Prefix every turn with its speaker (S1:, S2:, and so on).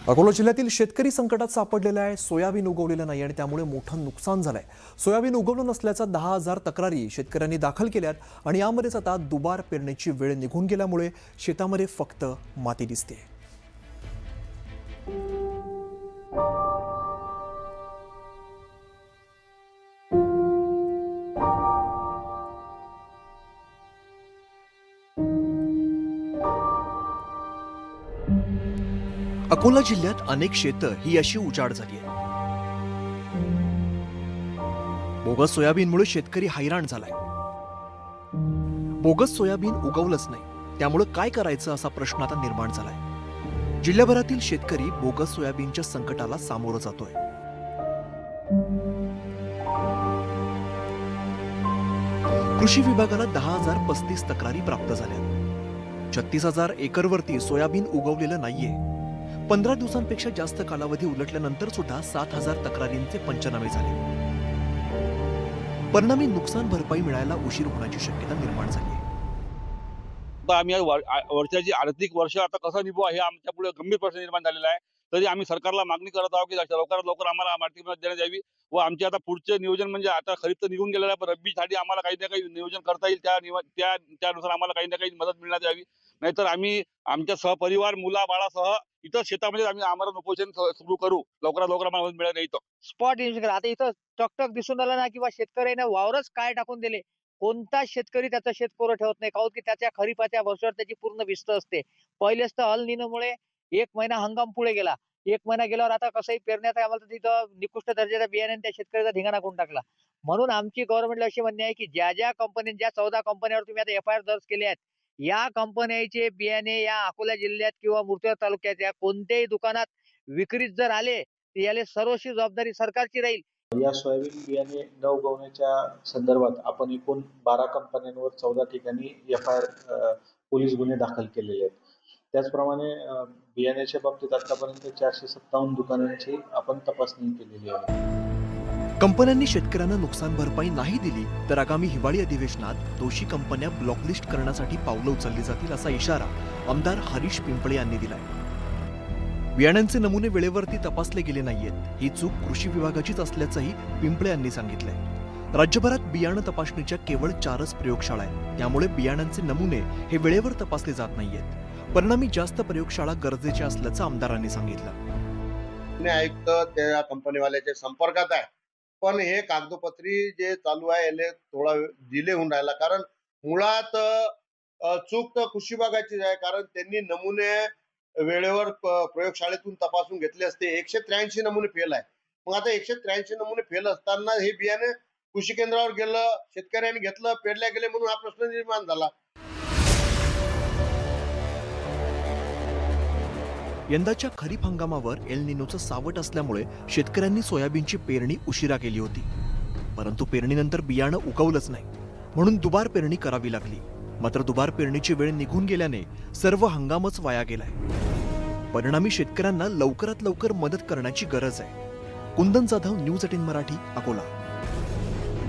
S1: अकोला जिल्ह्यातील शेतकरी संकटात सापडलेला आहे। सोयाबीन उगवलेलं नाही आणि त्यामुळे मोठं नुकसान झालंय। सोयाबीन उगवलं नसल्याचा 10,000 तक्रारी शेतकऱ्यांनी दाखल केल्यात आणि यामध्येच आता दुबार पेरणीची वेळ निघून गेल्यामुळे शेतामध्ये फक्त माती दिसते। अकोला जिल्ह्यात अनेक शेतं ही अशी उजाड झाली आहेत। बोगस सोयाबीनमुळे शेतकरी हैराण झालाय। बोगस सोयाबीन उगवलंच नाही, त्यामुळे काय करायचं असा प्रश्न आता निर्माण झालाय। जिल्ह्याभरातील शेतकरी बोगस सोयाबीनच्या संकटाला सामोरं जातोय। कृषी विभागाला 10,035 तक्रारी प्राप्त झाल्या। 36,000 एकरवरती सोयाबीन उगवलेलं नाहीये। 15 दिवसांपेक्षा जास्त कालावधी उलटल्यानंतर सुद्धा 7,000 तक्रारींचे पंचनामे झाले। परिणामी नुकसान भरपाई मिळायला उशीर होण्याची शक्यता निर्माण झाली आहे।
S2: आता आम्ही वर्षाची आर्थिक वर्ष आता कसं निभू हे आमच्या पुढे गंभीर प्रश्न निर्माण झालेला आहे। तरी आम्ही सरकारला मागणी करत आहोत की लवकरात लवकर आम्हाला आर्थिक मदत देण्यात यावी व आमचे आता पुढचे नियोजन म्हणजे आता खरीप तर निघून गेलेला आहे, पण रब्बीसाठी आम्हाला काही ना काही नियोजन करता येईल, त्यानुसार आम्हाला काही ना काही मदत मिळण्यात यावी। नाहीतर आम्ही आमच्या सहपरिवार मुलाबाळासह इतर शेतामध्ये आम्ही आमरण उपोषण सुरू करू, लवकरात लवकर आम्हाला मदत मिळाली नाही तर।
S3: स्पॉट इन्शुरन्स आता इथं टकटक दिसून आलं ना, किंवा शेतकऱ्याने वावरच काय टाकून दिले। कोणताच शेतकरी त्याचं शेत कोरं ठेवत नाही, काहून की त्याच्या खरीपाच्या वर्षावर त्याची पूर्ण भिस्त असते। पहिलेच तर अल निनोमुळे 1 महिना हंगाम पुढे गेला। 1 महिना गेल्यावर आता कसंही पेरण्यात आम्हाला तिथं निकृष्ट दर्जाच्या बियाण्याने त्या शेतकऱ्याचा धिंगाणा करून टाकला। म्हणून आमची गव्हर्नमेंटला अशी म्हणणे आहे की ज्या 14 कंपन्यांवर तुम्ही आता एफआयआर दर्ज केले आहेत, या कंपन्यांचे बियाणे या अकोला जिल्ह्यात किंवा मुर्तेड तालुक्याच्या कोणत्याही दुकानात विक्रीत जर आले तर याला सर्वस्वी जबाबदारी सरकारची राहील।
S4: या सोयाबीन बियाणे न उगवण्याच्या संदर्भात आपण एकूण 12 कंपन्यांवर 14 ठिकाणी एफआयआर पोलीस गुन्हे दाखल केलेले आहेत। त्याचप्रमाणे बियाण्याच्या बाबतीत आतापर्यंत 457 दुकानांची आपण तपासणी केलेली आहे।
S1: कंपन्यांनी शेतकऱ्यांना नुकसान भरपाई नाही दिली तर आगामी हिवाळी अधिवेशनात दोषी कंपन्या ब्लॉकलिस्ट करण्यासाठी पावलं उचलली जातील असा इशारा आमदार हरीश पिंपळे यांनी दिलाय। बियाण्यांचे नमुने वेळेवरती तपासले गेले नाहीयेत, ही चूक कृषी विभागाचीच असल्याचंही पिंपळे यांनी सांगितलंय। राज्यभरात बियाणं तपासणीच्या केवळ 4च प्रयोगशाळा आहेत, त्यामुळे बियाण्यांचे नमुने हे वेळेवर तपासले जात नाहीयेत। परिणामी जास्त प्रयोगशाळा गरजेच्या असल्याचं आमदारांनी सांगितलं।
S5: आयुक्त त्या कंपनीवाल्याच्या संपर्कात आहे, पण हे कागदोपत्री जे चालू आहे याला थोडा डिले होऊन राहिला। कारण मुळात चूक तर कृषी विभागाचीच आहे, कारण त्यांनी नमुने वेळेवर प्रयोगशाळेतून तपासून घेतले असते। 183 नमुने फेल आहे। मग आता 183 नमुने फेल असताना हे बियाणे कृषी केंद्रावर गेलं, शेतकऱ्यांनी घेतलं, पेरल्या गेले, म्हणून हा प्रश्न निर्माण झाला।
S1: यंदाच्या खरीप हंगामावर एल निनोचं सावट असल्यामुळे शेतकऱ्यांनी सोयाबीनची पेरणी उशिरा केली होती, परंतु पेरणीनंतर बियाणं उगवलंच नाही, म्हणून दुबार पेरणी करावी लागली। मात्र दुबार पेरणीची वेळ निघून गेल्याने सर्व हंगामच वाया गेलाय। परिणामी शेतकऱ्यांना लवकरात लवकर मदत करण्याची गरज आहे। कुंदन जाधव, न्यूज 18 मराठी, अकोला।